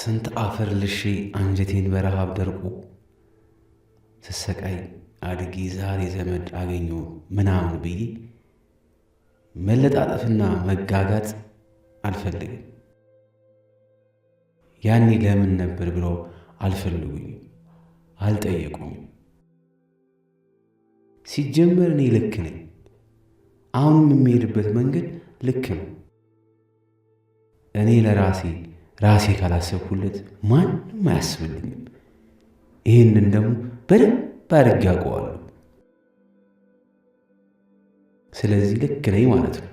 ስንት አፈር ልሼ አንጀቴን በረሃብ ደርቆ ስሰቃይ አድጌ ዛሬ ዘመድ አገኘው ምናምን ብዬ መለጣጠፍና መጋጋጥ አልፈልግም። ያኔ ለምን ነበር ብለው አልፈልጉኝም፣ አልጠየቁኝም። ሲጀመር እኔ ልክ ነኝ። አሁንም የሚሄድበት መንገድ ልክ ነው። እኔ ራሴ ካላሰብኩለት ማንም አያስብልኝም። ይህንን ደግሞ በደንብ አድርጌ አውቀዋለሁ። ስለዚህ ልክ ነኝ ማለት ነው።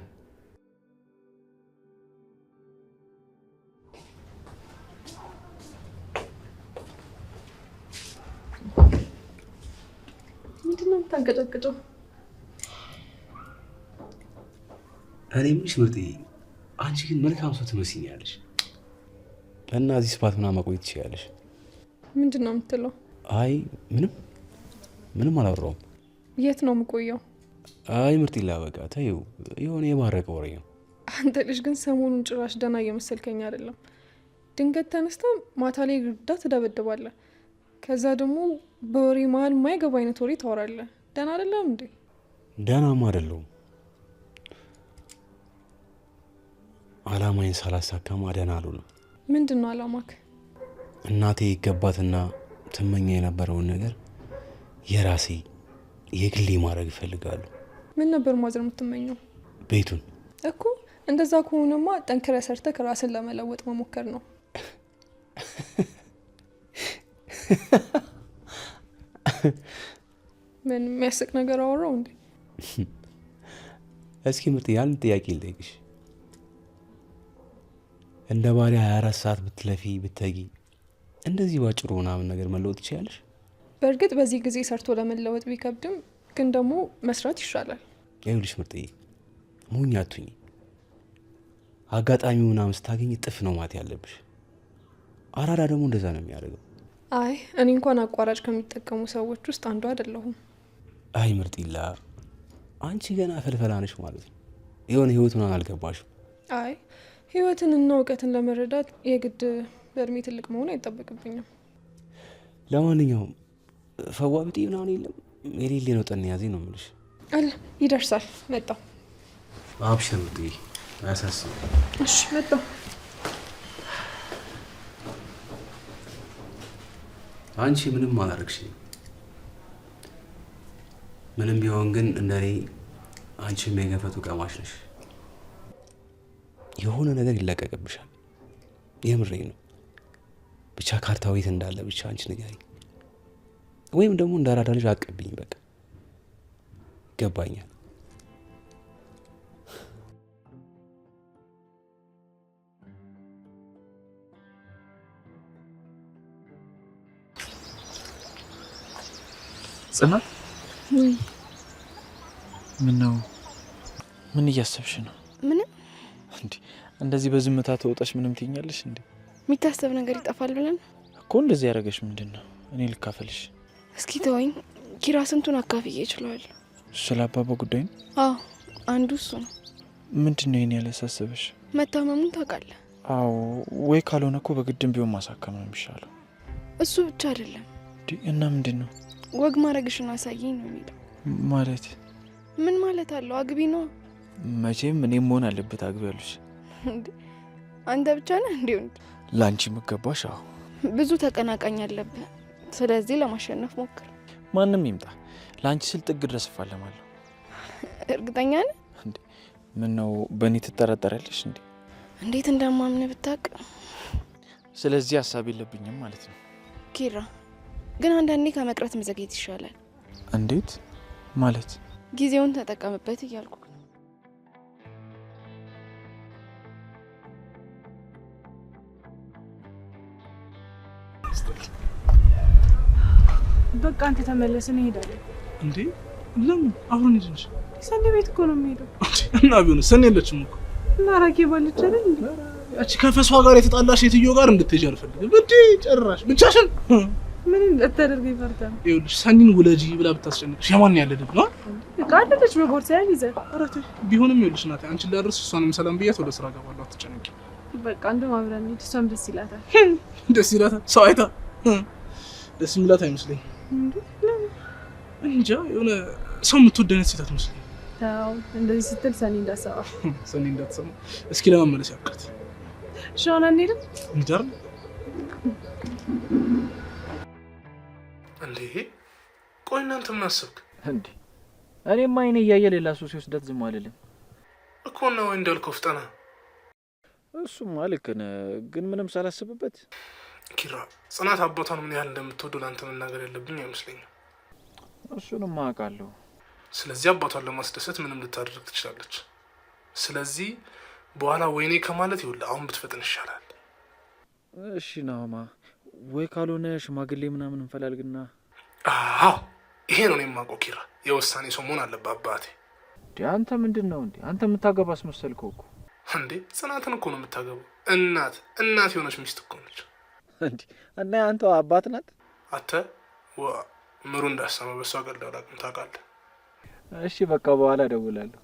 ምንድን ነው የምታንቀጨቅጨው? እኔ ምንሽ ምርጥዬ፣ አንቺ ግን መልካም ሰው ትመስኛለሽ እና እዚህ ስፋት ምናምን መቆየት ትችያለሽ። ምንድን ነው የምትለው? አይ ምንም አላወራሁም። የት ነው የምቆየው? አይ ምርጥ በቃ ተይው፣ የሆነ የማረቀ ወሬ ነው። አንተ ልጅ ግን ሰሞኑን ጭራሽ ደህና እየመሰልከኝ አይደለም። ድንገት ተነስተ ማታ ላይ ግድግዳ ትደበድባለህ። ከዛ ደግሞ በወሬ መሀል የማይገባ አይነት ወሬ ታወራለህ። ደህና አይደለም እንዴ? ደህናማ አይደለሁም። አላማዬን ሳላሳካማ ደህና አልሆንም። ምንድን ነው አላማክ? እናቴ ይገባትና ትመኛ የነበረውን ነገር የራሴ የግሌ ማድረግ እፈልጋለሁ። ምን ነበር ማዘር የምትመኘው? ቤቱን እኮ። እንደዛ ከሆነማ ጠንክረህ ሰርተህ ራስን ለመለወጥ መሞከር ነው። ምን የሚያስቅ ነገር አወራው እንዴ? እስኪ ምርጥ ያን ጥያቄ ልጠይቅሽ። እንደ ባሪያ 24 ሰዓት ብትለፊ ብትተጊ እንደዚህ ባጭሩ ምናምን ነገር መለወጥ ትችያለሽ? በእርግጥ በዚህ ጊዜ ሰርቶ ለመለወጥ ቢከብድም ግን ደግሞ መስራት ይሻላል። ይኸውልሽ ምርጥዬ፣ ሞኝ አትሁኚ። አጋጣሚው ምናምን ስታገኝ ጥፍ ነው ማለት ያለብሽ። አራዳ ደግሞ እንደዛ ነው የሚያደርገው። አይ እኔ እንኳን አቋራጭ ከሚጠቀሙ ሰዎች ውስጥ አንዱ አይደለሁም። አይ ምርጥላ፣ አንቺ ገና ፈልፈላ ነሽ ማለት ነው። የሆነ ህይወት ምናምን አልገባሽም። አይ ህይወትን እና እውቀትን ለመረዳት የግድ በእድሜ ትልቅ መሆን አይጠበቅብኝም። ለማንኛውም ፈዋ ብጤ ምናምን የለም፣ የሌሌ ነው ጠን ያዜ ነው የምልሽ። አለ ይደርሳል። መጣሁ። አብሽር ምርጥዬ፣ አያሳስብ። እሺ መጣሁ። አንቺ ምንም አላረግሽኝ። ምንም ቢሆን ግን እንደኔ አንቺም የገፈቱ ቀማሽ ነሽ። የሆነ ነገር ይለቀቅብሻል። የምሬ ነው። ብቻ ካርታው የት እንዳለ ብቻ አንቺ ንገሪኝ፣ ወይም ደግሞ እንደ አራዳ ልጅ አቀብኝ። በቃ ይገባኛል። ጽናት፣ ምነው? ምን እያሰብሽ ነው? ምንም። እንዴ እንደዚህ በዝምታ ተወጣሽ ምንም ትይኛለሽ እንዴ? የሚታሰብ ነገር ይጠፋል ብለን እኮ እንደዚህ ያደረገሽ ምንድን ነው? እኔ ልካፈልሽ። እስኪ ተወኝ። ኪራ ስንቱን አካፍዬ ይችላል። ስለ አባባ ጉዳይ ነው? አዎ አንዱ እሱ ነው። ምንድን ነው ይሄን ያላሳሰበሽ? መታመሙን ታውቃለህ? አዎ፣ ወይ ካልሆነ እኮ በግድም ቢሆን ማሳከም ነው የሚሻለው። እሱ ብቻ አይደለም። እና ምንድን ነው? ወግ ማድረግሽን አሳየኝ ነው የሚለው። ማለት ምን ማለት አለው? አግቢ ነው። መቼም እኔም መሆን አለበት አግቢ ያሉሽ። አንተ ብቻ ነህ እንዲሁ ለአንቺ የምገባሽ? አዎ። ብዙ ተቀናቃኝ አለብህ። ስለዚህ ለማሸነፍ ሞክር። ማንም ይምጣ ለአንቺ ስል ጥግ ድረስ እፋለማለሁ። እርግጠኛ ነህ? ምን ነው በእኔ ትጠረጠራለሽ እንዴ? እንዴት እንደማምን ብታውቅ። ስለዚህ ሀሳብ የለብኝም ማለት ነው። ኪራ ግን አንዳንዴ ከመቅረት መዘግየት ይሻላል። እንዴት ማለት? ጊዜውን ተጠቀምበት እያልኩ ነው። በቃ አንተ ተመለስን እንሄዳለን። እንዴ ለምን? አሁን ሄድንሽ? ሰኔ ቤት እኮ ነው የምሄደው። እና ቢሆን ሰኔ የለችም እኮ። እና ራኬ ባለች አይደል እንዴ? ያቺ ከፈሷ ጋር የተጣላሽ የትዮ ጋር እንድትሄጂ አልፈልግም። እንዴ ጨራሽ ብቻሽን ምን ልታደርግ ይፈርታል? ይኸውልሽ ሰኒን ውለጂ ብላ ብታስጨንቅሽ የማን ያለድብ ነው? ቃልልሽ በቦርሳዬ ይዘህ አረተ ቢሆንም ይኸውልሽ እናቴ አንቺን ላድርስ እሷንም ሰላም ብያት ወደ ስራ ገባለሁ። አትጨነቂ። በቃ እንደውም አብረን እንሂድ። እሷም ደስ ይላታል። ደስ ይላታል? ሰው አይታ ደስ የሚላት አይመስለኝ። እንጃ የሆነ ሰው የምትወድ አይነት ሴት አትመስለኝ። ታው እንደዚህ ስትል ሰኒ እንዳሰባ ሰኒ እንዳትሰማ። እስኪ ለመመለስ ያብቃት። ሻና እንሂድም እንጃር እንዴ። ቆይ እናንተ ምን አሰብክ እንዴ? እኔማ አይኔ እያየ ሌላ ሰው ሲወስዳት ዝም አልልም እኮ ነው ወይ እንዳልከው ፍጠና። እሱማ ልክ ነህ፣ ግን ምንም ሳላስብበት። ኪራ ጽናት አባቷን ምን ያህል እንደምትወደው ለአንተ መናገር ያለብኝ አይመስለኝም። እሱንም አውቃለሁ። ስለዚህ አባቷን ለማስደሰት ምንም ልታደርግ ትችላለች። ስለዚህ በኋላ ወይኔ ከማለት ይኸውልህ አሁን ብትፈጥን ይሻላል። እሺ ናማ፣ ወይ ካልሆነ ሽማግሌ ምናምን እንፈላልግና። አዎ ይሄ ነው የማውቀው ኪራ። የውሳኔ ሰው መሆን አለብህ አባቴ። አንተ ምንድን ነው እንዴ? አንተ የምታገባ አስመሰልከው እኮ። እንዴ ጽናትን እኮ ነው የምታገባው። እናት የሆነች ሚስት እኮ ነች እንዴ። እና አንተ አባት ናት። አተ ምሩ እንዳሰማ በሷ ቀልድ አላውቅም ታውቃለህ። እሺ በቃ በኋላ እደውላለሁ።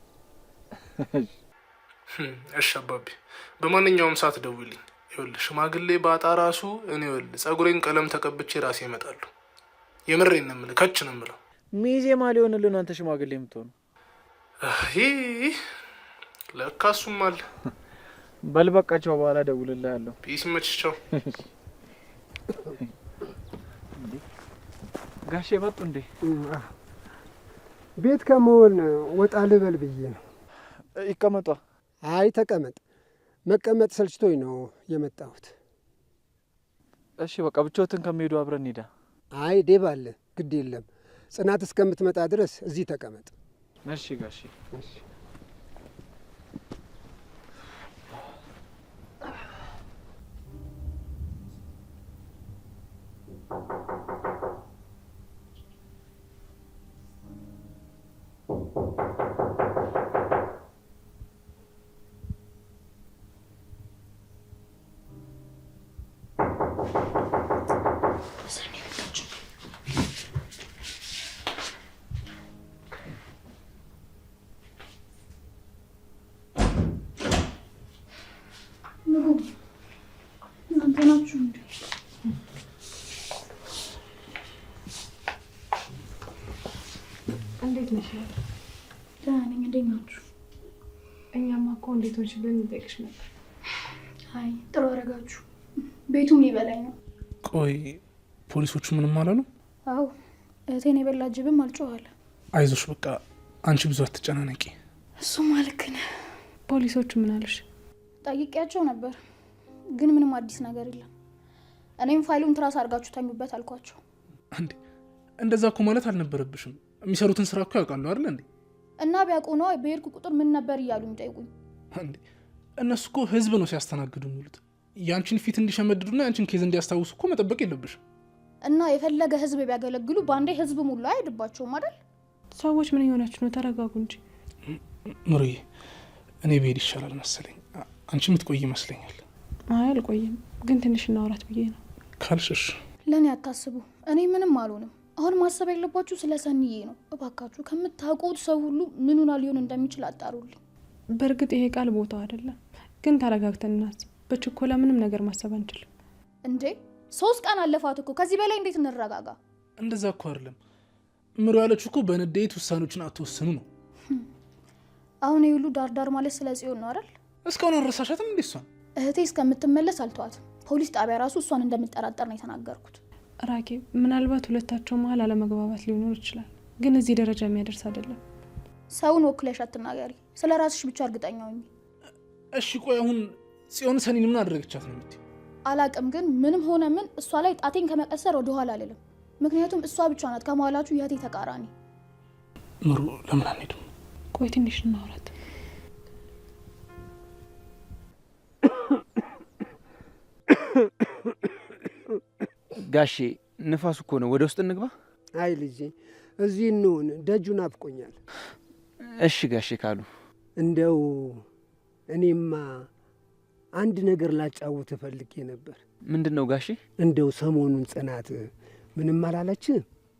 እሺ አባቢ፣ በማንኛውም ሰዓት ደውልኝ። ይኸውልህ ሽማግሌ ባጣ ራሱ እኔ ይኸውልህ ጸጉሬን ቀለም ተቀብቼ ራሴ እመጣለሁ። የምሬን ነው የምልህ፣ ከች ነው የምለው። ሚዜ ማሊሆንልን አንተ ሽማግሌ የምትሆነው? ለካ እሱም አለ። በል በቃቸው፣ በኋላ እደውልልሃለሁ። ፒስ መችቸው። ጋሼ መጡ እንዴ? ቤት ከመሆን ወጣ ልበል ብዬ ነው። ይቀመጧ። አይ ተቀመጥ። መቀመጥ ሰልችቶኝ ነው የመጣሁት። እሺ በቃ ብቻዎትን ከሚሄዱ አብረን ሄዳ። አይ ዴብ አለ፣ ግድ የለም ጽናት እስከምትመጣ ድረስ እዚህ ተቀመጥ። እሺ ጋሼ። እናንተ ናችሁ እንዴ? እንዴት ነሽ? ደህና ነኝ። እንዴት ናችሁ? እኛማ እኮ እንዴት ሆንሽ ብለን እንጠይቅሽ ነበር። አይ ጥሩ አደረጋችሁ። ቤቱም ሊበላኝ ነው። ቆይ ፖሊሶቹ ምንም አላሉ? አዎ እህቴን የበላ ጅብም አልጮኸለ። አይዞሽ በቃ አንቺ ብዙ አትጨናነቂ። እሱማ ልክ ነህ። ፖሊሶቹ ምን አሉሽ? ጠይቄያቸው ነበር፣ ግን ምንም አዲስ ነገር የለም። እኔም ፋይሉን ትራስ አድርጋችሁ ተኙበት አልኳቸው። እንዴ እንደዛ እኮ ማለት አልነበረብሽም። የሚሰሩትን ስራ እኮ ያውቃሉ አይደል እንዴ? እና ቢያውቁ ነው በሄድኩ ቁጥር ምን ነበር እያሉ የሚጠይቁኝ። እንዴ እነሱ እኮ ህዝብ ነው ሲያስተናግዱ የሚሉት። ያንቺን ፊት እንዲሸመድዱና ያንቺን ኬዝ እንዲያስታውሱ እኮ መጠበቅ የለብሽም። እና የፈለገ ህዝብ ቢያገለግሉ በአንዴ ህዝብ ሙሉ አይሄድባቸውም አይደል? ሰዎች ምን እየሆናችሁ ነው? ተረጋጉ እንጂ። ምሩዬ እኔ ብሄድ ይሻላል መሰለኝ። አንቺ የምትቆይ ይመስለኛል። አይ አልቆይም፣ ግን ትንሽ እናውራት ብዬ ነው። ካልሽሽ። ለእኔ አታስቡ፣ እኔ ምንም አልሆንም። አሁን ማሰብ ያለባችሁ ስለ ሰኒዬ ነው። እባካችሁ ከምታውቁት ሰው ሁሉ ምኑና ሊሆን እንደሚችል አጣሩልኝ። በእርግጥ ይሄ ቃል ቦታው አይደለም፣ ግን ተረጋግተን እናስብ። በችኮላ ምንም ነገር ማሰብ አንችልም። እንዴ 3 ቀን አለፋት እኮ፣ ከዚህ በላይ እንዴት እንረጋጋ? እንደዛ እኮ አይደለም ምሩ ያለችው እኮ በንዴት ውሳኔዎችን አትወስኑ ነው። አሁን የሁሉ ዳርዳር ማለት ስለ ጽዮን ነው አይደል? እስካሁን አልረሳሻትም እንዴ? እሷን እህቴ እስከምትመለስ አልተዋትም። ፖሊስ ጣቢያ ራሱ እሷን እንደምጠራጠር ነው የተናገርኩት። ራኬ፣ ምናልባት ሁለታቸው መሀል አለመግባባት ሊኖር ይችላል፣ ግን እዚህ ደረጃ የሚያደርስ አይደለም። ሰውን ወክለሽ አትናገሪ፣ ስለ ራስሽ ብቻ እርግጠኛ ሁኚ። እሺ ቆይ አሁን ጽዮን ሰኒን ምን አደረገቻት ነው የምትይው? አላቅም፣ ግን ምንም ሆነ ምን እሷ ላይ ጣቴን ከመቀሰር ወደ ኋላ አልልም። ምክንያቱም እሷ ብቻ ናት ከመዋላችሁ የእህቴ ተቃራኒ። ምሩ ለምን አንሄድም? ቆይ ትንሽ እናውራት። ጋሼ ንፋሱ እኮ ነው፣ ወደ ውስጥ እንግባ? አይ ልጄ እዚህ እንሁን፣ ደጁ ናፍቆኛል። እሺ ጋሼ ካሉ። እንደው እኔማ አንድ ነገር ላጫውት ፈልጌ ነበር። ምንድን ነው ጋሼ? እንደው ሰሞኑን ጽናት ምንም አላለች?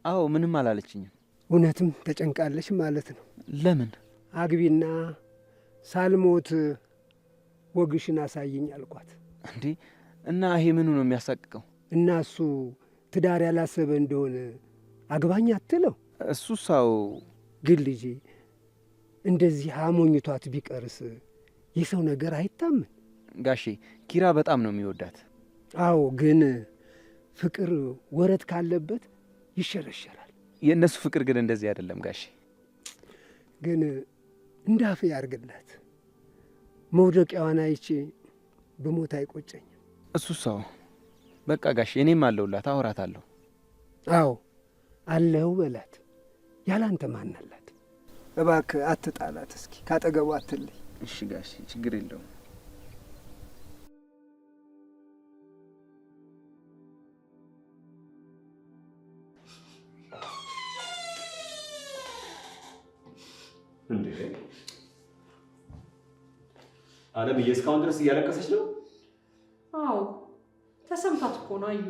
አዎ ምንም አላለችኝም። እውነትም ተጨንቃለች ማለት ነው? ለምን? አግቢና ሳልሞት ወግሽን አሳይኝ አልኳት። እንዴ እና ይሄ ምኑ ነው የሚያሳቅቀው? እና እሱ ትዳር ያላሰበ እንደሆነ አግባኝ አትለው። እሱ ሰው ግን ልጄ እንደዚህ አሞኝቷት ቢቀርስ የሰው ነገር አይታምን። ጋሼ ኪራ በጣም ነው የሚወዳት። አዎ ግን ፍቅር ወረት ካለበት ይሸረሸራል። የእነሱ ፍቅር ግን እንደዚህ አይደለም ጋሼ። ግን እንዳፌ ያርግላት። መውደቂያዋን አይቼ በሞት አይቆጨኝም። እሱ ሰው በቃ ጋሼ እኔም አለሁላት፣ አወራታለሁ። አዎ አለው በላት። ያላንተ ማናላት? እባክህ አትጣላት፣ እስኪ ካጠገቡ አትለይ። እሺ ጋሼ ችግር የለውም። እንዴ አለምዬ እስካሁን ድረስ እያለቀሰች ነው? አዎ ተሰምታት እኮ ነው። አዩ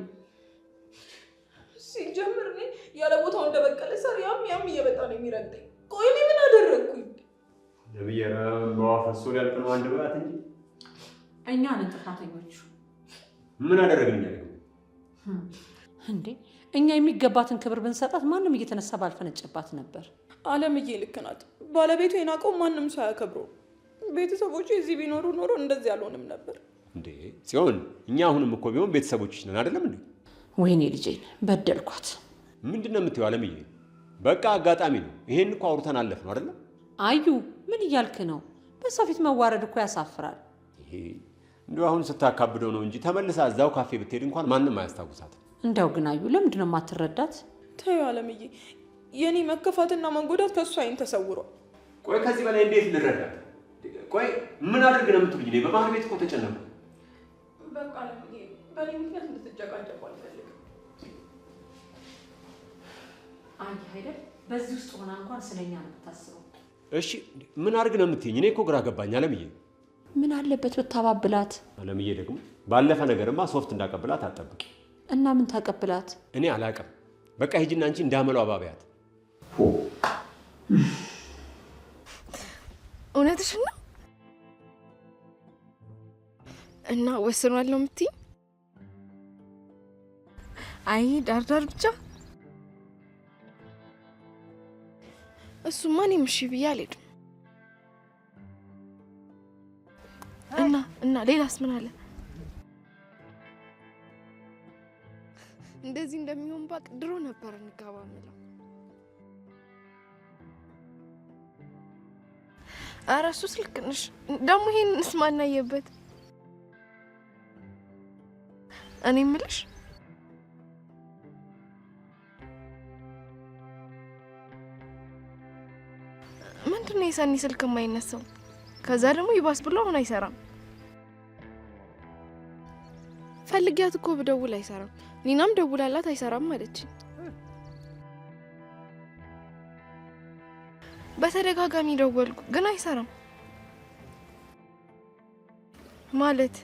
ሲጀምር እኔ ያለ ቦታው እንደበቀለ ሰር ያም እየበጣ ነው የሚረግጠኝ። ቆይ እኔ ምን አደረግኩኝ? ለብዬ በዋፈሶ ሊያልቅ ነው አንድ ብላት እንጂ እኛ ነን ጥፋተኞቹ። ምን አደረግን ያለው እንዴ? እኛ የሚገባትን ክብር ብንሰጣት ማንም እየተነሳ ባልፈነጨባት ነበር። አለምዬ ልክ ናት። ባለቤቱ የናቀው ማንም ሰው ያከብረው። ቤተሰቦቹ እዚህ ቢኖሩ ኖሮ እንደዚህ አልሆንም ነበር። እንዴ ሲሆን እኛ አሁንም እኮ ቢሆን ቤተሰቦችሽ ነን አይደለም እንዴ? ወይኔ ልጄን በደልኳት። ምንድነው የምትይው አለምዬ? በቃ አጋጣሚ ነው። ይሄን እኮ አውርተን አለፍ ነው አይደለም? አዩ ምን እያልክ ነው? በሰው ፊት መዋረድ እኮ ያሳፍራል። ይሄ እንደው አሁን ስታካብደው ነው እንጂ ተመልሳ እዛው ካፌ ብትሄድ እንኳን ማንም አያስታውሳት። እንደው ግን አዩ ለምንድን ነው የማትረዳት? ተይው አለምዬ፣ የኔ መከፋትና መንጎዳት ከእሱ አይን ተሰውሯል። ቆይ ከዚህ በላይ እንዴት ልረዳት? ቆይ ምን አድርግ ነው የምትሉኝ? እኔ በባህር ቤት እኮ ተጨነኩ። በቃ አለምዬ፣ በእኔ ምክንያት እንድትጨቃጨቁ አልፈልግም። አይ አይደል፣ በዚህ ውስጥ ሆና እንኳን ስለኛ ነው የምታስበው። እሺ ምን አድርግ ነው የምትይኝ? እኔ እኮ ግራ ገባኝ አለምዬ። ምን አለበት ብታባብላት? አለምዬ ደግሞ ባለፈ ነገርማ ሶፍት እንዳቀብላት አትጠብቂ። እና ምን ታቀብላት? እኔ አላቅም። በቃ ሂጂና አንቺ እንዳመለው አባቢያት። እውነትሽን ነው? እና ወስኗል ነው የምትይኝ? አይ ዳርዳር ብቻ እሱማ እኔም እሺ ብዬ አልሄድም። እና ሌላስ ምን አለ? እንደዚህ እንደሚሆን ባቅ ድሮ ነበር እንጋባ ምለው። ኧረ እሱስ ልክ ነሽ። ደግሞ ይሄንስ ማናየበት? እኔ የምልሽ ምንድን ነው የሰኒ ስልክ የማይነሳው? ከዛ ደግሞ ይባስ ብሎ አሁን አይሰራም። ፈልጊያት እኮ ብደውል አይሰራም። ኒናም ደውላላት አይሰራም አለች። በተደጋጋሚ ደወልኩ ግን አይሰራም ማለት።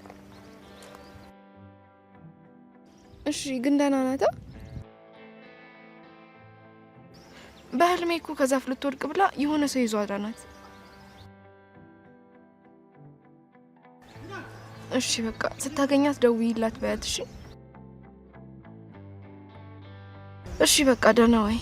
እሺ ግን ደህና ናታ? በህልሜ እኮ ከዛፍ ልትወድቅ ብላ የሆነ ሰው ይዞ አዳናት። እሺ በቃ ስታገኛት ደውይላት በያት። እሺ በቃ ደህና ዋይ።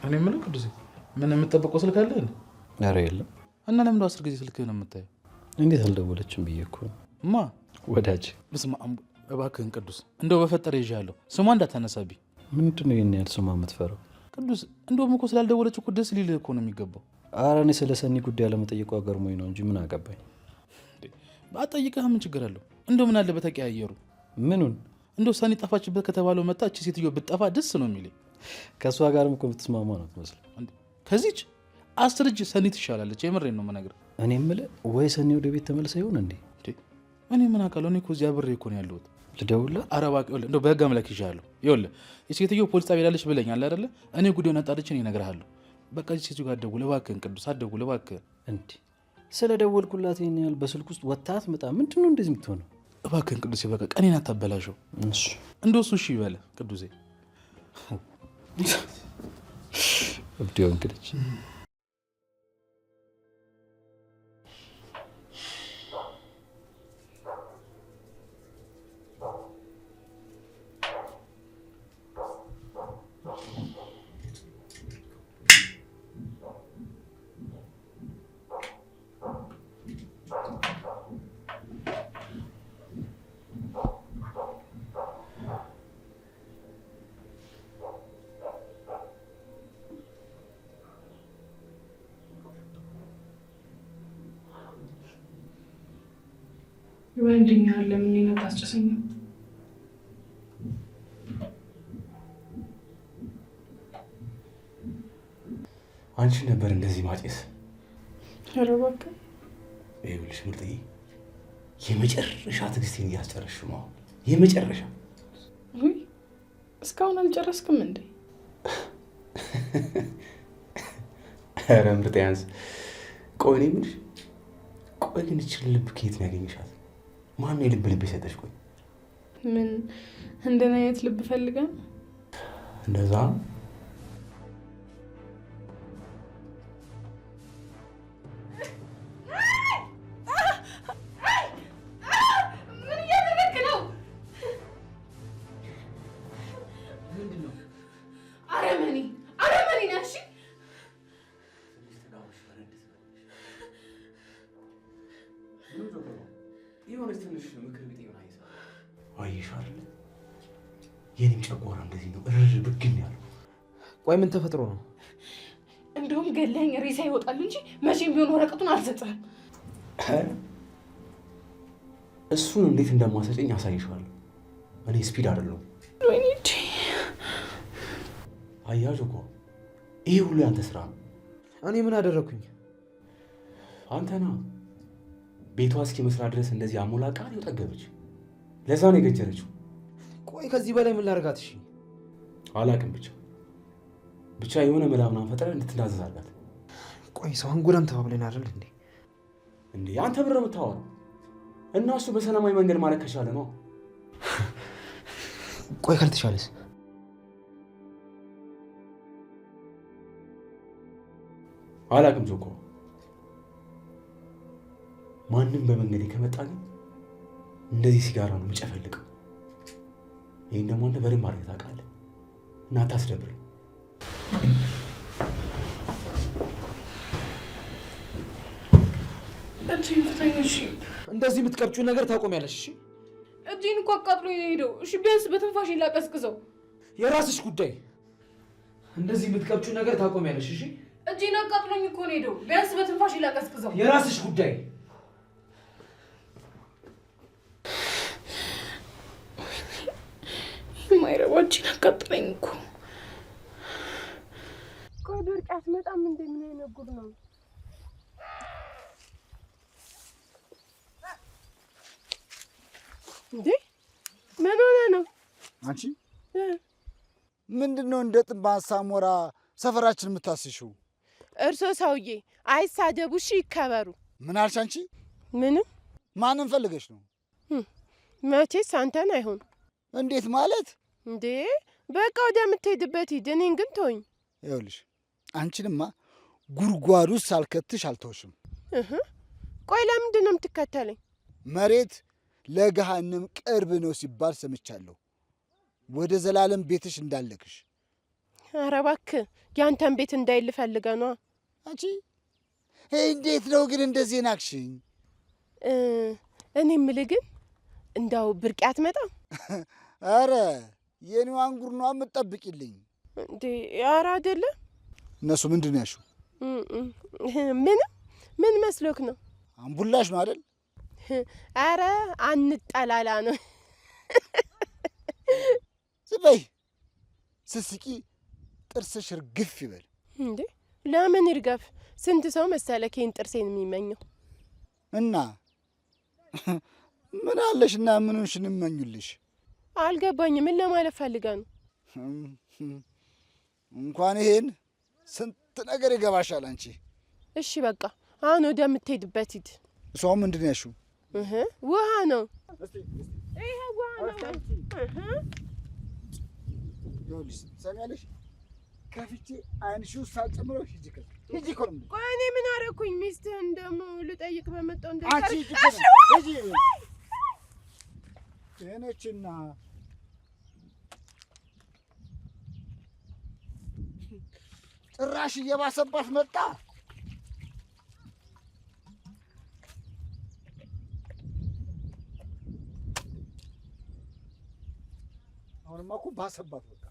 እኔ የምልህ ቅዱሴ ምን የምትጠብቀው ስልክ አለ? ኧረ የለም። እና ለምን 10 ጊዜ ስልክህን የምታየው? እንዴት አልደወለችም ብዬ እኮ ነው። ማ ወዳጅ? በስመ አብ እባክህን ቅዱስ፣ እንደው በፈጠረ ይዣለሁ ስሟ እንዳታነሳብኝ። ምንድን ነው ይሄን ያህል ስሟ የምትፈራው? ቅዱስ እንደውም እኮ ስላልደወለች እኮ ደስ ሊልህ እኮ ነው የሚገባው። ኧረ እኔ ስለ ሰኒ ጉዳይ ለመጠየቋ ገርሞኝ ነው እንጂ ምን አገባኝ። አትጠይቅህ፣ ምን ችግር አለው? እንደው ምን አለ በተቀያየሩ። ምኑን? እንደው ሰኒ ጠፋችበት ከተባለው መጣ እቺ ሴትዮ ብትጠፋ ደስ ነው የሚለኝ። ከእሷ ጋርም እኮ የምትስማማ ነው ትመስል። ከዚች 10 እጅ ሰኒ ትሻላለች። የምሬን ነው የምነግርህ። እኔ የምልህ ወይ ሰኒ ወደ ቤት ተመልሰ ይሆን እንዴ? እኔ ምን አውቃለሁ? እኔ እኮ እዚያ ብሬ እኮ ነው ያለሁት። ልደውልላት? ኧረ እባክህ እንደው በህግ አምላክ ይዤሃለሁ። ይኸውልህ የሴትዮ ፖሊስ ጣቢያ ሄዳለች ብለኛል አይደለ? እኔ ጉዳዩን አጣርቼ እኔ እነግርሃለሁ። በቃ ሴቱ ጋር ደውል እባክህን ቅዱስ፣ አትደውል እባክህ። እንዴ ስለ ደወልኩላት ይሄን ያህል በስልክ ውስጥ ወጣት መጣ ምንድን ነው እንደዚህ የምትሆነው? እባክህን ቅዱሴ በቃ ቀኔን አታበላሸው። እሺ እንደሱ እሺ ይበለ ቅዱሴ። እብዲው እንግዲህ ወንድኛል ለምን ይነታ አስጨሰኝ? አንቺ ነበር እንደዚህ ማጨስ? ኧረ እባክህ ይኸውልሽ ምርጥዬ፣ የመጨረሻ ትዕግስቴን እያስጨረስሽ ነው። የመጨረሻ ውይ እስካሁን አልጨረስክም እንዴ? ኧረ ምርጥ ያንስ። ቆይ እኔ የምልሽ ቆይ ግን ይችል ልብ ከየት ነው ያገኘሻት? ማነው የልብ የሰጠሽ? ቆይ ምን እንደኔ አይነት ልብ ፈልገን እንደዛ የሆነች ትንሽ ምክር ቢጤ ሆና ይሰራል። አየሽ አይደል? የኔም ጨጓራ እንደዚህ ነው እርር ብግን ያለው። ቆይ ምን ተፈጥሮ ነው? እንደውም ገለኝ ሬሳ ይወጣል እንጂ መቼም ቢሆን ወረቀቱን አልሰጥህም። እሱን እንዴት እንደማሰጨኝ አሳይሻለሁ። እኔ ስፒድ አይደለሁም። ወይኔ አያጅ እኮ ይሄ ሁሉ ያንተ ስራ ነው። እኔ ምን አደረኩኝ? አንተና ቤቷ እስኪመስላት ድረስ እንደዚህ አሞላቃ ነው ጠገበች። ለዛ ነው የገጀረችው። ቆይ ከዚህ በላይ ምን ላደርጋት? እሺ አላውቅም። ብቻ የሆነ ምናምን ፈጥረህ እንድትናዘዝ አድርጋት። ቆይ ሰው አንጎዳም ተባብለን አይደል እንዴ? እንዴ አንተ ብር የምታወራው እና እሱ በሰላማዊ መንገድ ማለት ከቻለ ነው። ቆይ ካልተቻለስ? አላውቅም ጆኮ። ማንም በመንገዴ ከመጣ ግን እንደዚህ ሲጋራ ነው የምጨፈልቀው። ይሄን ደግሞ አንተ በደንብ አድርገህ ታውቃለህ እና አታስደብረኝ። እንደዚህ የምትቀብጪው ነገር ታቆሚያለሽ? እሺ እጄን እኮ አቃጥሎ ነው የሄደው። እሺ ቢያንስ በትንፋሽ ላቀዝቅዘው። የራስሽ ጉዳይ። እንደዚህ የምትቀብጪው ነገር ታቆሚያለሽ? እሺ እጄን አቃጥሎኝ እኮ ነው የሄደው። ቢያንስ በትንፋሽ ላቀዝቅዘው። የራስሽ ጉዳይ። ማይረባ እጄን አቃጥለኝ እኮ። ቆይ ድርቅ አትመጣም እንዴ? ምን አይነት ጉድ ነው እንዴ? ምን ሆነ ነው? አንቺ ምንድነው እንደ ጥንባን ሳሞራ ሰፈራችን የምታስሽው? እርሶ ሰውዬ አይሳደቡ፣ እሺ ይከበሩ። ምን አልሽ አንቺ? ምንም። ማንን ፈልገሽ ነው? መቼስ አንተን አይሆን። እንዴት ማለት እንዴ? በቃ ወደምትሄድበት ሂድ፣ እኔን ግን ተወኝ። ይኸውልሽ አንቺንማ ጉድጓድ ውስጥ ሳልከትሽ አልተውሽም። ቆይ ለምንድን ነው የምትከተለኝ? መሬት ለገሃነም ቅርብ ነው ሲባል ሰምቻለሁ። ወደ ዘላለም ቤትሽ እንዳለክሽ። ኧረ እባክህ ያንተን ቤት እንዳይል ፈልገህ ነዋ። አንቺ እንዴት ነው ግን እንደዚህ ናክሽኝ? እኔ የምልህ ግን እንዳው ብርቄ አትመጣም? ኧረ የኔዋን ጉድ ነዋ የምትጠብቂልኝ እንዴ? ኧረ አይደለም። እነሱ ምንድን ነው ያልሽው? ምንም። ምን መስሎክ ነው? አምቡላሽ ነው አይደል? ኧረ አንጠላላ ነው። ዝም በይ። ስትስቂ ጥርስሽ እርግፍ ይበል። እንዴ ለምን ይርገፍ? ስንት ሰው መሰለህ ይሄን ጥርሴን የሚመኘው። እና ምን አለሽና ምንሽን እመኙልሽ? አልገባኝም። ምን ለማለት ፈልገህ ነው? እንኳን ይሄን ስንት ነገር ይገባሻል አንቺ። እሺ በቃ አሁን ወደምትሄድበት ሂድ። እሷው ምንድን ነው ያልሽው? ውሃ ነው። ይሄ ውሃ ነው። ይኸውልሽ ሰሚያለሽ፣ ከፍቼ አይንሽው ሳልጨምረው ሂጂ ሂጂ እኮ ነው። ቆይ እኔ ምን አደረኩኝ? ሚስትህን ደግሞ ልጠይቅ በመጣሁ እንደ አንቺ ሂጂ እኔችና ጭራሽ እየባሰባት መጣ። አሁንማ እኮ ባሰባት በቃ።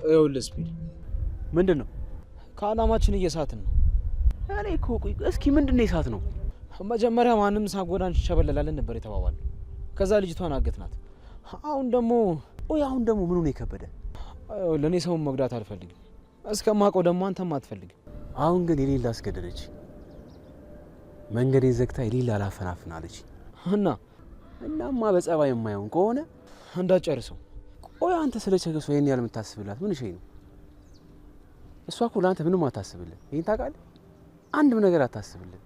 ይኸውልህ ስፒድ፣ ምንድን ነው? ከዓላማችን እየሳትን ነው። እኔ እኮ ቆይ እስኪ ምንድን ነው የሳት ነው? መጀመሪያ ማንም ሳጎዳን ሸበለላለን ነበር የተባባል። ከዛ ልጅቷን አገትናት። አሁን ደግሞ ምኑ ነው የከበደ? ለእኔ ሰውን መጉዳት አልፈልግም። እስከማውቀው ደግሞ አንተም አትፈልግም። አሁን ግን የሌላ አስገደደች። መንገዴን ዘግታ የሌላ አላፈናፍናለች። እናማ በጸባይ የማይሆን ከሆነ እንዳጨርሰው። ቆይ አንተ ስለ ቸገሷ ይሄን ያህል የምታስብላት ምን ሸይ ነው? እሷ እኮ ለአንተ ምንም አታስብልህ። ይሄን ታውቃለህ? አንድም ነገር አታስብልህ።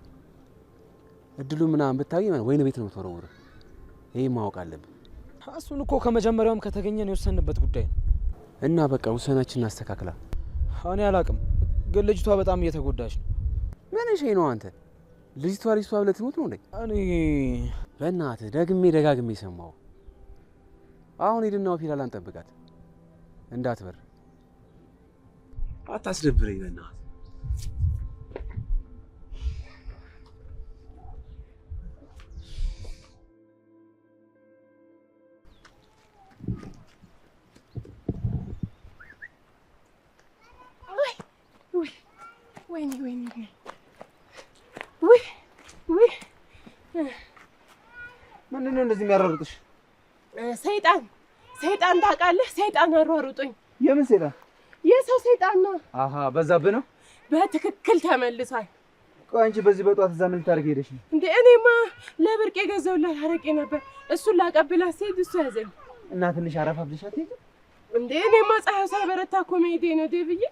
እድሉ ምናምን ብታገኝ ወይን ቤት ነው የምትወረውረው። ይሄን ማወቅ አለብን። እሱን እኮ ከመጀመሪያውም ከተገኘን የወሰንበት ጉዳይ ነው። እና በቃ ውሳኔያችንን አስተካክላ። እኔ አላውቅም፣ ግን ልጅቷ በጣም እየተጎዳች ነው። ምን ሸይ ነው አንተ? ልጅቷ ብለህ ትሞት ነው እንዴ? እኔ በእናትህ ደጋግሜ ሰማሁ። አሁን ሄድና ሆቴል አንጠብቃት፣ እንዳትበር። አታስደብረኝ በእናትህ። ወይኔ ምንድን ነው እንደዚህ የሚያሯሩጥሽ? ሰይጣን ታውቃለህ? ሰይጣን አሯሩጦኝ። የምን ሰይጣን? የሰው ሰይጣን ነው። አሃ በዛብህ ነው። በትክክል ተመልሷል። ቆይ አንቺ በዚህ በጧት እዛ ምን ልታደርጊ ሄደሽ ነው? እንዴ እኔማ ለብርቅ የገዛሁላት አረቄ ነበር። እሱን ላቀብላት ስሄድ እሱ ያዘኝ። እና ትንሽ አረፋ ብለሽ አትሄጂም እንዴ? እኔማ ፀሐዩ ሳይበረታ እኮ መሄዴ ነው ዴቭዬ።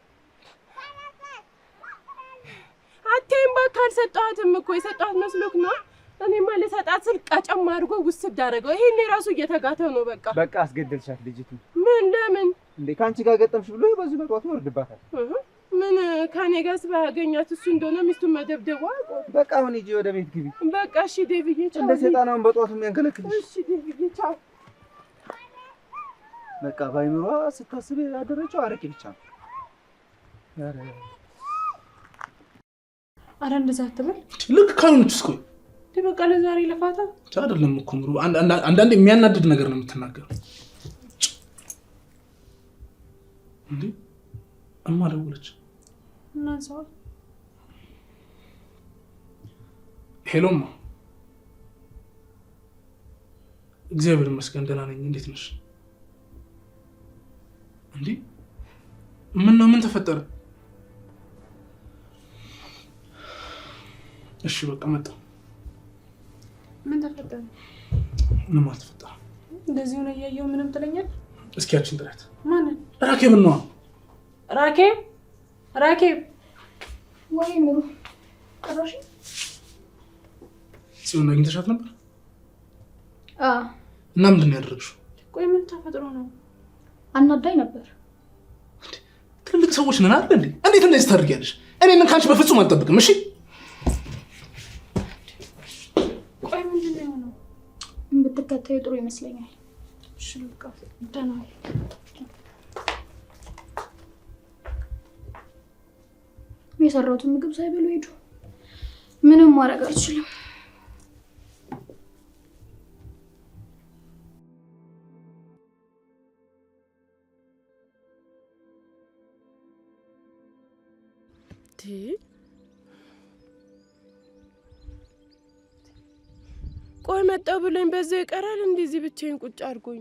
አቴም እባክህ አልሰጠኋትም እኮ። የሰጠኋት መስሎክ ነው? እኔማ ልሰጣት ስል ቀጨም አድርጎ ውስድ አደረገው። ይሄኔ ራሱ እየተጋተው ነው። በቃ አስገደልሻት ልጅቱ። ምን ለምን እንዴ? ከአንቺ ጋር ገጠምሽ ብሎ በዚህ በጧት ወርድባታል። ምን ከኔ ጋር ባያገኛት እሱ እንደሆነ ሚስቱን መደብደቧ። በቃ አሁን ሂጂ ወደ ቤት ግቢ። በቃ እሺ ዴቭዬ ቻው። እንደ ሰይጣናውን በጧቱ የሚያንከለክልሽ። እሺ ዴቭዬ ቻው። በቃ ባይምሯ ስታስብ ያደረችው አረቄ ብቻ ነው። አረ እንደዛ አትበል። ልክ ካልሆነችስ ቆይ በቃ ለዛሬ ለፋታ አይደለም እኮ ምሩ። አንዳንዴ የሚያናድድ ነገር ነው የምትናገረው። እንዴ እማ ደወለች። እናንሳው። ሄሎማ፣ እግዚአብሔር ይመስገን ደህና ነኝ። እንዴት ነሽ? እንዴ ምን ተፈጠረ? እሺ በቃ መጣሁ። ምን ተፈጠረ? ምንም አልተፈጠረም። እንደዚህ ሆነ እያየሁ ምንም ትለኛል? እስኪ ያችን ጥራት ማንን? ራኬብን ነዋ። ራኬብ ወይ ምሩ ቀረሽ? ጽዮን አግኝተሻት ነበር? እና ምንድን ነው ያደረግሽው? ቆይ ምን ተፈጥሮ ነው? አናዳኝ ነበር። ትልቅ ሰዎች ነን አይደል እንዴ? እንዴት እንደዚህ ታደርጊያለሽ? እኔን ካንቺ በፍጹም አልጠብቅም። እሺ ቆይ ምንድን ነው የሆነው? ብትከታዩ ጥሩ ይመስለኛል። እሺ በቃ ደህና ነኝ። የሰራሁትን ምግብ ሳይበሉ ሄዱ። ምንም ማድረግ አልችልም። ቆይ መጣሁ ብሎኝ በዛው ይቀራል። እንደዚህ ብቻዬን ቁጭ አድርጎኝ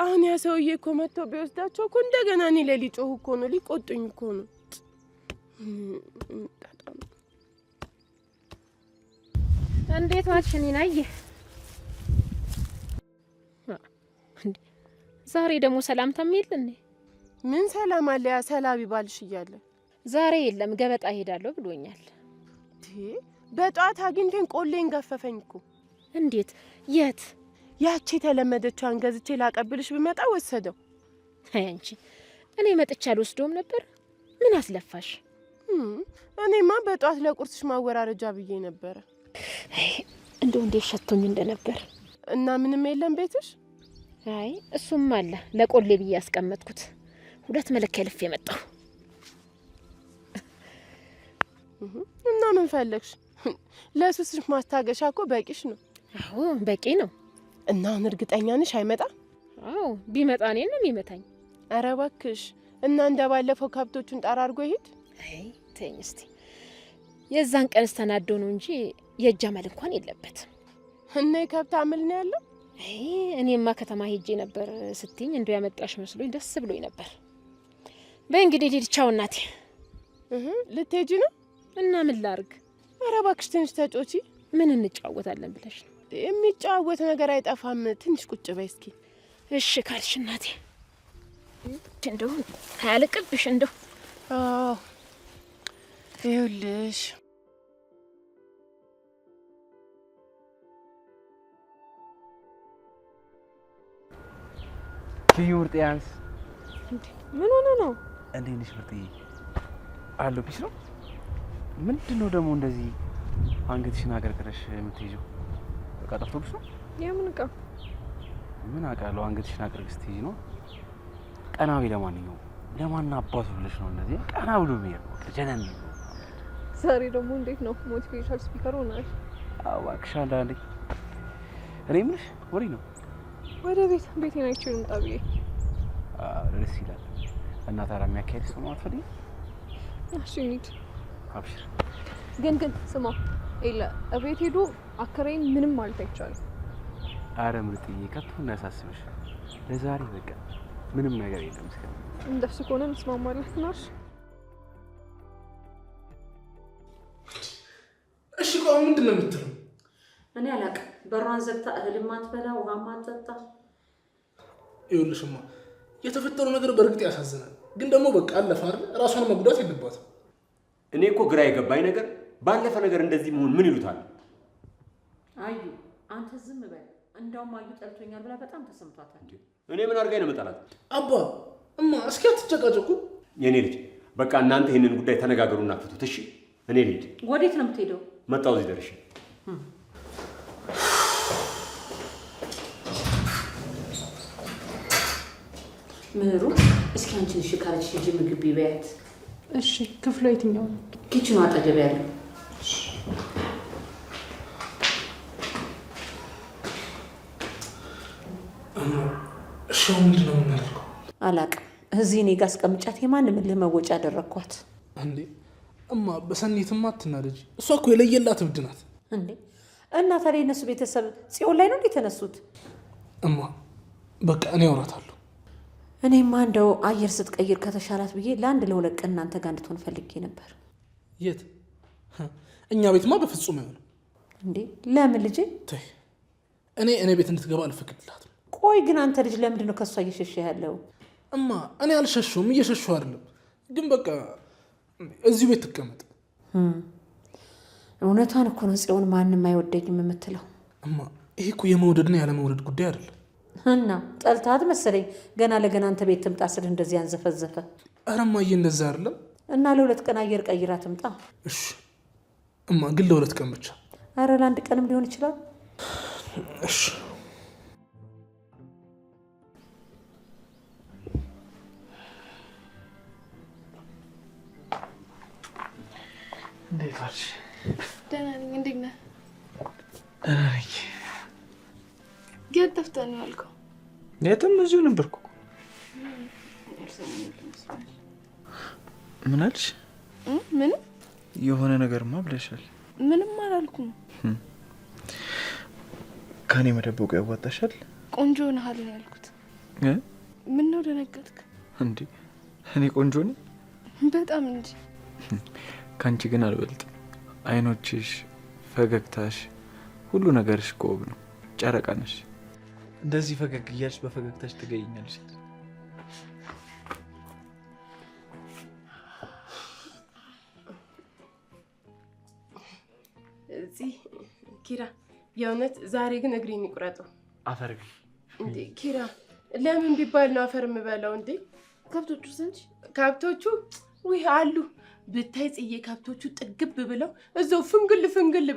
አሁን ያ ሰውዬ እኮ መጥቶ ቢወስዳቸው እኮ እንደገና እኔ ላይ ሊጮሁ እኮ ነው፣ ሊቆጡኝ እኮ ነው። እንዴት ዋልሽ ኒናዬ? ዛሬ ደግሞ ሰላምታ የሚል እንዴ? ምን ሰላም አለ? ያ ሰላቢ ባልሽ እያለ ዛሬ የለም ገበጣ ሄዳለሁ ብሎኛል። በጧት አግኝቶኝ ቆሌን ገፈፈኝ እኮ። እንዴት? የት? ያቺ የተለመደችዋን ገዝቼ ላቀብልሽ ብመጣ ወሰደው። አይ አንቺ፣ እኔ መጥቻ አልወስደውም ነበር። ምን አስለፋሽ? እኔማ በጧት ለቁርስሽ ማወራረጃ ብዬ ነበረ። እንደው እንዴት ሸቶኝ እንደነበር። እና ምንም የለም ቤትሽ? አይ እሱም አለ ለቆሌ ብዬ ያስቀመጥኩት። 2 መለኪያ ልፍ የመጣው እና ምን ፈለግሽ? ለሱስሽ ማስታገሻ እኮ በቂሽ ነው። አዎ በቂ ነው። እና አሁን እርግጠኛ ነሽ አይመጣ? አዎ ቢመጣ እኔን ነው የሚመታኝ። ኧረ እባክሽ። እና እንደባለፈው ከብቶቹን ጣራ አድርጎ ይሄድ? አይ ተይኝ እስቲ። የዛን ቀን ተናዶ ነው እንጂ የእጅ አመል እንኳን የለበትም። እና የከብት አመል ነው ያለው? አይ እኔማ ከተማ ሄጄ ነበር ስትይኝ እንደው ያመጣሽ መስሎኝ ደስ ብሎኝ ነበር። በእንግዲህ ልሂድ። ቻው እናቴ። ልትሄጂ ነው? እና ምን ላርግ? ኧረ እባክሽ ትንሽ ተጮቺ። ምን እንጫወታለን ብለሽ ነው? የሚጫወት ነገር አይጠፋም። ትንሽ ቁጭ በይ እስኪ። እሺ ካልሽ እናቴ። እንደው አያልቅብሽ እንደው። አዎ ይኸውልሽ ኪዩር ጤያንስ ምን ሆነ ነው? እንዴት ነሽ ብርጥዬ? አለው ፒስ ነው። ምንድነው ደግሞ እንደዚህ አንገትሽን አቀርቅረሽ የምትይዥው? እቃ ጠፍቶብሽ ነው? የምን እቃ? ምን አውቃለሁ። አንገትሽን አቀርቅረሽ ስትይዥ ነው። ቀናዊ ለማንኛውም ለማን አባቱ ብለሽ ነው እንደዚህ ቀና ብሎ የሚሄድ ነው? ጀነን ነው። ዛሬ ደግሞ እንዴት ነው ሞቲቬሽናል ስፒከር ሆናል? እባክሽ አንዳንዴ እኔ የምልሽ ወሬ ነው። ወደ ቤቴን አይቼው ልምጣ ብዬ። ደስ ይላል። እና ታዲያ የሚያካሄድ ሰው ነው አትፈልጊም? እሺ እንሂድ። አብሽር። ግን ስማ ኤላ፣ እቤት ሄዶ አከራይን ምንም ማለት አይቻልም። አረ ምርጥዬ ከቶ እናያሳስብሽ። ለዛሬ በቃ ምንም ነገር የለም። እስከ እንደሱ ከሆነ እንስማማለን። ናሽ እሺ። ቆይ ምንድን ነው የምትለው? እኔ አላውቅም። በሯን ዘግታ እህልም አትበላ ውሃም አትጠጣ። ይኸውልሽማ የተፈጠረው ነገር በእርግጥ ያሳዝናል፣ ግን ደግሞ በቃ አለፈ አይደል? ራሷን መጉዳት የለባትም። እኔ እኮ ግራ የገባኝ ነገር ባለፈ ነገር እንደዚህ መሆን ምን ይሉታል? አዩ አንተ ዝም በል። እንደውም አዩ ጠልቶኛል ብላ በጣም ተሰምቷታል። እኔ ምን አድርጋኝ ነው መጣላት? አባ እማ እስኪ አትጨቃጨቁ። የኔ ልጅ በቃ እናንተ ይሄንን ጉዳይ ተነጋገሩና ፍቱት። እሺ እኔ ልሂድ። ወዴት ነው የምትሄደው? መጣሁ እዚህ ደርሼ። ምህሩ እስኪ አንቺን እሺ ካለች ሂጂ ምግብ ቢበያት። እሺ ክፍሉ የትኛው ነው? ኪችኑ አጠገብ ያለው። እሺ ምንድን ነው የምናደርገው? አላውቅም። እዚህ እኔ ጋር አስቀምጫት የማንም እልህ መወጫ አደረግኳት። እንዴ እማ በሰኒትማ አትናደጂ። እሷ እኮ የለየላት እብድ ናት። እንዴ እና ታዲያ የእነሱ ቤተሰብ ጽዮን ላይ ነው እንዴ የተነሱት? እማ በቃ እኔ አውራታለሁ። እኔማ እንደው አየር ስትቀይር ከተሻላት ብዬ ለአንድ ለሁለት ቀን እናንተ ጋር እንድትሆን ፈልጌ ነበር። የት? እኛ ቤትማ በፍጹም አይሆንም። እንዴ ለምን ልጄ? ተይ እኔ ቤት እንድትገባ አልፈቅድላትም። ቆይ ግን አንተ ልጅ ለምንድን ነው ከሷ እየሸሸ ያለው? እማ እኔ አልሸሸሁም፣ እየሸሸሁ አይደለም። ግን በቃ እዚሁ ቤት ትቀመጥ። እውነቷን እኮ ነው ጽዮን፣ ማንም አይወደኝም የምትለው። እማ ይሄ እኮ የመውደድና ያለመውደድ ጉዳይ አይደለም። እና ጠልታት መሰለኝ ገና ለገና አንተ ቤት ትምጣ ስል እንደዚህ አንዘፈዘፈ። ኧረ እማዬ እንደዛ አይደለም። እና ለሁለት ቀን አየር ቀይራ ትምጣ። እሺ እማ ግን ለሁለት ቀን ብቻ። ኧረ ለአንድ ቀንም ሊሆን ይችላል። እሺ እንዴት ዋልሽ? ደህና ነኝ። እንዴት ነህ? ደህና ነኝ። የት ጠፍተህ ነው ያልከው? የትም እዚሁ ነበርኩ። ምን አልሽ? ምንም። የሆነ ነገርማ ብለሻል። ምንም አላልኩም። ከኔ መደበቁ ያዋጣሻል። ቆንጆ ነሃል ነው ያልኩት። ምን ነው ደነገጥክ እንዴ? እኔ ቆንጆ ነኝ በጣም እንጂ። ከአንቺ ግን አልበልጥም። አይኖችሽ፣ ፈገግታሽ፣ ሁሉ ነገርሽ እኮ ውብ ነው። ጨረቃ ነሽ። እንደዚህ ፈገግ እያልሽ በፈገግታሽ ትገኛለሽ። እዚህ ኪራ፣ የእውነት ዛሬ ግን እግሬን ይቁረጠው። አፈር እንዴ ኪራ፣ ለምን ቢባል ነው አፈር የምበላው? እንዴ ከብቶቹ ስንት ከብቶቹ ውይ አሉ ብታይ ጽዬ፣ ከብቶቹ ጥግብ ብለው እዛው ፍንግል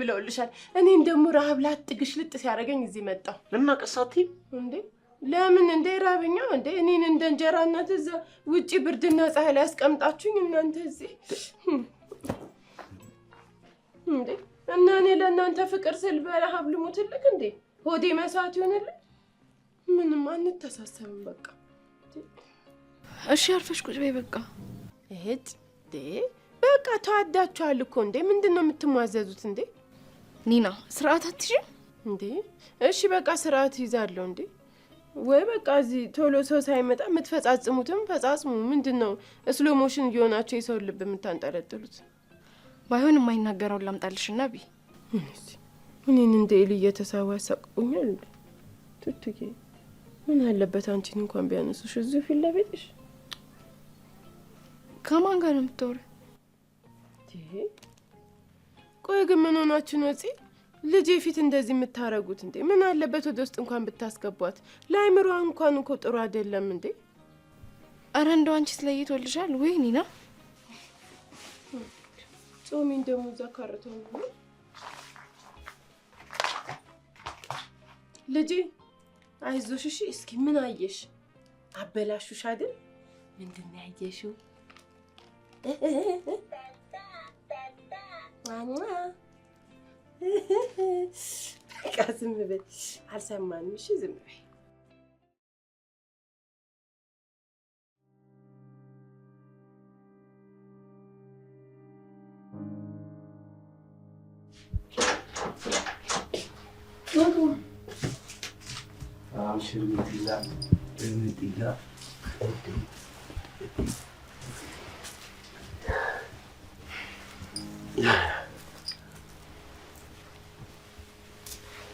ብለውልሻል። እኔን ደግሞ ረሀብ ላጥግሽ ልጥ ሲያደርገኝ እዚህ መጣሁ እና ቀሳቲ እንዴ ለምን እንደ ራበኛ እንዴ እኔን እንደ እንጀራ እናት እዛ ውጪ ብርድና ፀሐይ ላይ ያስቀምጣችሁኝ እናንተ እዚህ እንዴ እና እኔ ለእናንተ ፍቅር ስል በረሀብ ልሙትልክ እንዴ? ሆዴ መሳት ይሆንልኝ? ምንም አንተሳሰብም በቃ። እሺ አርፈሽ ቁጭ በይ በቃ። እህት በቃ ተዋዳችኋል እኮ እንዴ። ምንድን ነው የምትሟዘዙት እንዴ? ኒና ስርዓት አትይዥም እንዴ? እሺ በቃ ስርዓት ይዛለሁ እንዴ። ወይ በቃ እዚህ ቶሎ ሰው ሳይመጣ የምትፈጻጽሙትም ፈጻጽሙ። ምንድን ነው ስሎ ሞሽን እየሆናቸው የሰውን ልብ የምታንጠለጥሉት? ባይሆን የማይናገረውን ላምጣልሽና ቢ እኔን እንደ ኤሊ እየተሳዋ ያሳቅቁኛል። ቱቱዬ ምን አለበት አንቺን እንኳን ቢያነሱሽ እዚሁ ፊት ለቤትሽ። ከማን ጋር ነው የምታወሪው? ቆይ ግን ምን ሆናችሁ ነው እዚህ ልጄ ፊት እንደዚህ የምታረጉት እንዴ? ምን አለበት ወደ ውስጥ እንኳን ብታስገቧት። ለአይምሯ እንኳን እኮ ጥሩ አይደለም እንዴ። አረ እንደው አንቺ ስለይቶልሻል ወይ ኒና? ጾሚን ደግሞ እዛ ካርተው ነው ልጄ። አይዞሽ እሺ። እስኪ ምን አየሽ? አበላሹሽ አይደል? ምንድን ነው ያየሽው? በቃ ዝም በይ፣ አልሰማንም። እሺ ዝም በይ።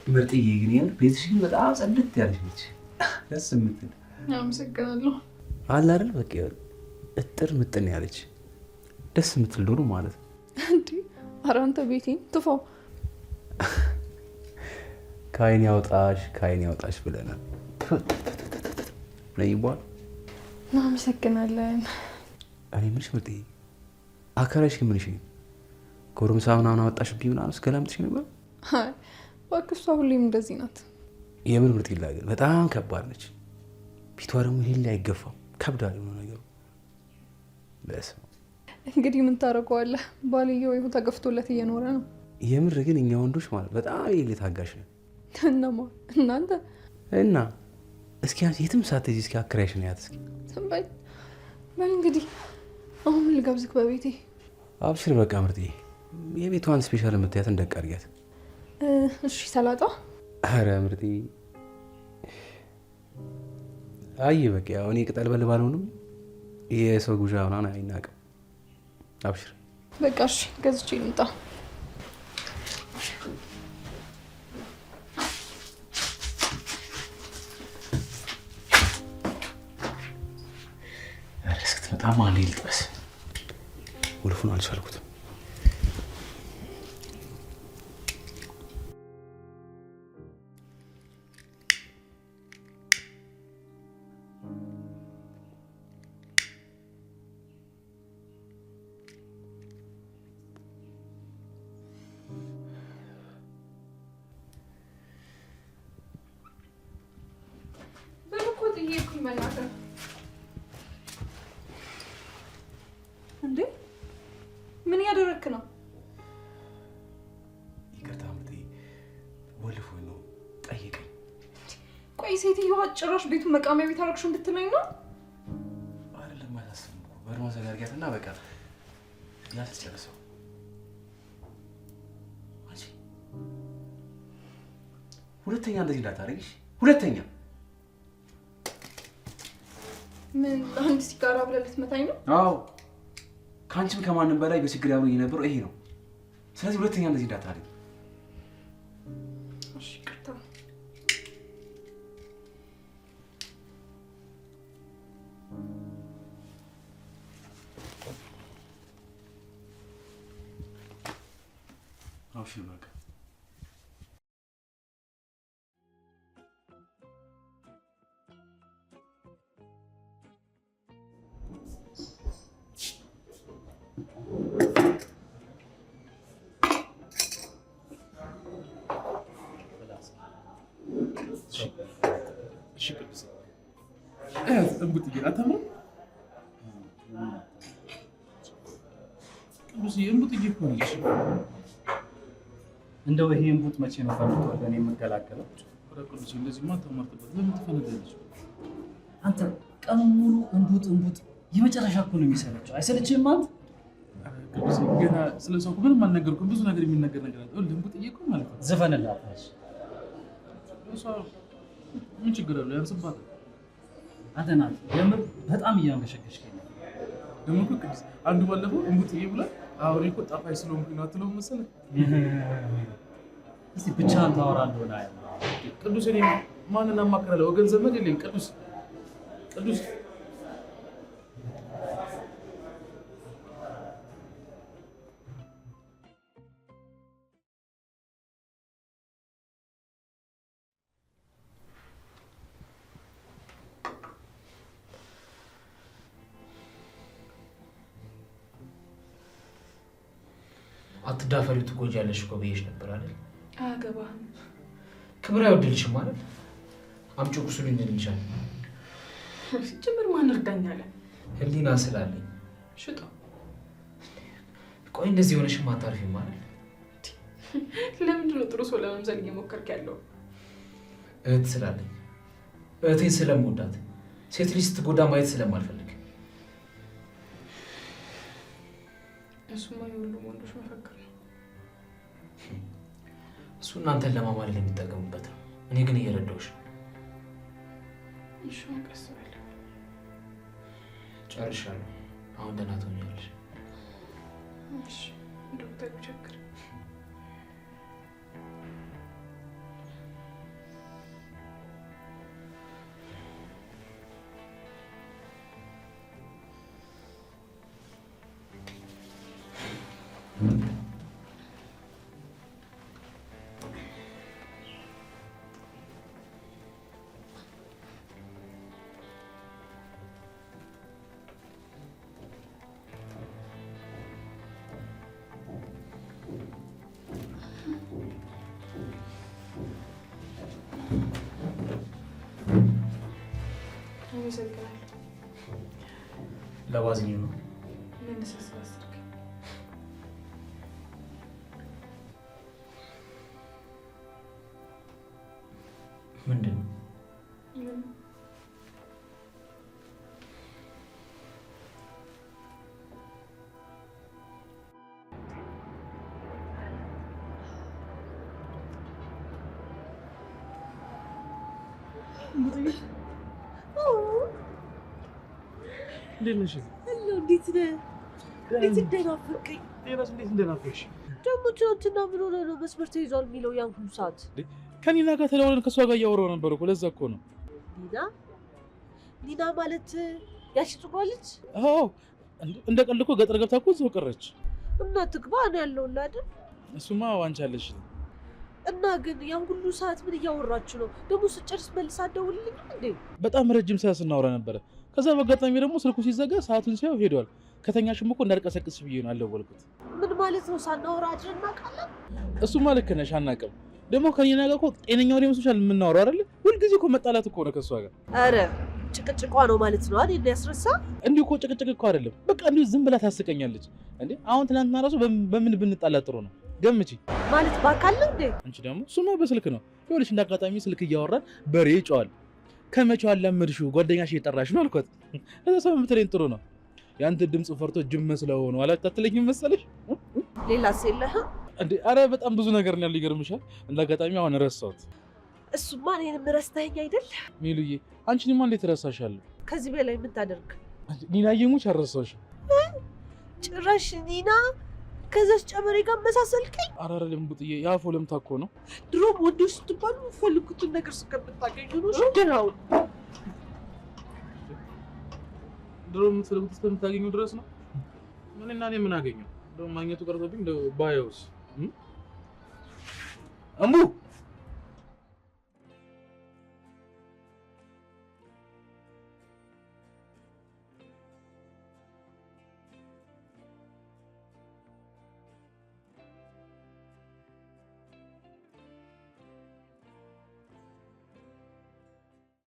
ምርጥዬ ግን የምር ቤትሽ ግን በጣም ጸድት ያለች ነች። ደስ የምትል አመሰግናለሁ። አለ አይደል በቃ እጥር ምጥን ያለች ደስ የምትል ዶሮ ማለት ነው። እንዴ ኧረ አንተ ቤቴን ትፋው። ከአይን ያውጣሽ ብለናል። ነይ በኋላ አመሰግናለን። እኔ ምንሽ ምርጥዬ አከራይሽ ግን ምንሽ ጎረምሳ ምናምን አወጣሽብኝ ምናምን እስከላምጥሽ ነበር። አይ እባክህ እሷ ሁሌም እንደዚህ ናት። የምን ምርጥ ይላል ግን በጣም ከባድ ነች። ፊቷ ደግሞ ይሄን ላይ አይገፋም። ከብዳል ነው ነገሩ። በስመ እንግዲህ ምን ታረቀዋለህ? ባልየው ይኸው ተገፍቶለት እየኖረ ነው። የምር ግን እኛ ወንዶች ማለት በጣም ይሄ ታጋሽ ነን። እነማ እናንተ እና እስኪ አንቺ የትም ሳትሄጂ እስኪ አከራይሽን ያት እስኪ በል እንግዲህ አሁን ምን ልጋብዝክ በቤቴ? አብሽር በቃ ምርጥዬ። የቤቷን ስፔሻል የምትያት እንደቅ አድርጊያት። እሺ ሰላጣ። አረ ምርጥዬ አይ በቃ ያው እኔ ቅጠል በል ባልሆንም የሰው ጉዣ ምናምን አይናቅም። አብሽር በቃ እሺ ገዝቼ ልምጣ። እስክትመጣ ማን ይልጥበስ ውልፉን አልቻልኩትም። እንዴ ምን እያደረክ ነው? ይቅርታ ምርጥዬ፣ ወልፎኝ ነው ጠይቀኝ። ቆይ ሴትዮዋ ጭራሽ ቤቱን መቃሚያ ቤት አደረግሽው እንድትለኝ ነው? አይደለም አላስብም እኮ በርማ ዘጋርጊያትና በቃ ያልተጨረሰው አንቺ ሁለተኛ እንደዚህ እንዳታረጊሽ። ሁለተኛ ምን አንድ ሲጋራ ብለህ ልትመታኝ ነው? አዎ ከአንቺም ከማንም በላይ በችግር ያብሮኝ የነበረው ይሄ ነው። ስለዚህ ሁለተኛ እንደዚህ እንዳታረጊ። እሺ ይቅርታ። አውሽ በቃ እሺ ቅዱስ እንቡጥዬ አታምነው? ቅዱስ እንቡጥዬ እኮ ነሽ። እንደው ይሄ እንቡጥ መቼ ነው ፈልቶ ወደ እኔ የምገላገለው? ቅዱስ እንደዚህማ አታማርጥበት። ለምን ትፈነዳለች? አንተ ቀኑን ሙሉ እንቡጥ የመጨረሻ እኮ ነው የሚሰለቸው። አይሰለችህም አንተ? ቅዱስ ገና ስለ ሰው ምንም አልነገርኩም። ብዙ ነገር የሚነገር ነገር አለ። እንቡጥዬ እኮ ማለት ነው። ዝፈንላት ነሽ። እሷ ምን ችግር አለው? ያንስባታል። አንተ ናት የምር በጣም እያንገሸገሽከኝ ነው። ደግሞ እኮ ቅዱስ አንዱ ባለፈው እንቡጥዬ ብሏል። አሁን እኮ ጣፋጭ ስለሆንኩኝ ነው አትለውም መሰለህ? እስቲ ብቻህን ታወራ እንደሆነ አይ ቅዱስ እኔ ማንን አማክራለሁ? ወገን ዘመድ የለኝ። ቅዱስ አትዳፈሪው ትጎጃለሽ እኮ ብዬሽ ነበር አይደል? አያገባህም። ክብር አይወድልሽም ማለት አምጪው ቁስሉኝ እንልሻል። ጭምር ማን እርዳኝ አለ? ህሊና ስላለኝ ሽጣው። ቆይ እንደዚህ ሆነሽም አታርፊም ማለት ለምንድን ነው ጥሩ ሰው ለመምሰል እየሞከርክ ያለው? እህት ስላለኝ እህቴን ስለምወዳት ሴት ልጅ ስትጎዳ ማየት ስለማልፈልግ። እሱማ የሁሉም ወንዶች መፈክር ነው። እሱ እናንተን ለማማለል የሚጠቀሙበት ነው። እኔ ግን እየረዳሁሽ ነው። እሺ ቀስ በል። ጨርሻለሁ። አሁን ደህና ትሆኛለሽ። እሺ ዶክተር ቢቸግር ለባዝኝ ነው ምንድን ነው? እንዴት ነሽ? እንዴት ነህ? እንዴት እንደናፈቀኝ። ጤናስ እንዴት እንደናፈቅሽ? ደግሞ ትናንትና ምን ሆነህ ነው መስመር ተይዟል የሚለው ያን ሁሉ ሰዓት? ከኒና ጋር ተደዋውለን ከእሷ ጋር እያወራሁ ነበር እኮ ለዛ እኮ ነው። ኒና ማለት ያቺ ጥቁሯ ልጅ? አዎ እንደ ቀልድ እኮ ገጠር ገብታ እኮ እዛው ቀረች። እና ትግባ ነው ያለውልህ አይደል? እሱማ ዋንቻ አለሽ። እና ግን ያን ሁሉ ሰዓት ምን እያወራችሁ ነው? ደግሞ ስጨርስ መልሳ አትደውልልኝም እንዴ? በጣም ረጅም ሰዓት ስናወራ ነበረ። ከዛ በአጋጣሚ ደግሞ ስልኩ ሲዘጋ ሰዓቱን ሲያው ሄዷል። ከተኛሽም እኮ እንዳልቀሰቅስሽ ብዬ ነው አልደወልኩት። ምን ማለት ነው? ሳናወራ አድረን እናውቃለን? እሱማ ልክ ነሽ፣ አናውቅም። ደግሞ ከኔና ጋር እኮ ጤነኛ ወሬ መስሎሻል የምናወራው አይደል? ሁልጊዜ እኮ መጣላት እኮ ነው ከእሷ ጋር። ኧረ ጭቅጭቋ ነው ማለት ነው አይደል? ያስረሳ እንዲሁ እኮ ጭቅጭቅ እኮ አይደለም። በቃ እንዲሁ ዝም ብላ ታስቀኛለች እንዴ። አሁን ትናንትና ራሱ በምን ብንጣላ ጥሩ ነው? ገምቺ። ማለት በአካል ነው እንዴ? አንቺ ደግሞ እሱማ በስልክ ነው። ይኸውልሽ እንዳጋጣሚ ስልክ እያወራን በሬ ይጮሃል። ከመቼው አላመድሽው ጓደኛሽ እየጠራሽ ነው አልኳት። እዛ ሰው የምትለኝ ጥሩ ነው። ያንተ ድምፅ ፈርቶ ጅም መስለው ነው አላታትለኝም መሰለሽ? ሌላስ የለህም እንዴ? አረ በጣም ብዙ ነገር ነው ያለው። ይገርምሻል። እንዳጋጣሚ አሁን ረሳሁት። እሱማ እኔንም ረስተኸኝ አይደል? ሚሉዬ አንቺንማ እንዴት ረሳሻለሁ? ከዚህ በላይ ምን ታደርግ? ኒና የሙች አረሳሽ። ጭራሽ ኒና ከዛች ጨመሬ ጋር መሳሰልከኝ? ኧረ ልምቡጥዬ የአፎ ለምታ እኮ ነው። ድሮም ወንዶች ስትባሉ የምትፈልጉትን ነገር እስከምታገኙ ነው። ሽድራው ድሮ የምትፈልጉት እስከምታገኙ ድረስ ነው። እኔና እኔ ምን አገኘው? ማግኘቱ ቀርቶብኝ ባየውስ። እምቡ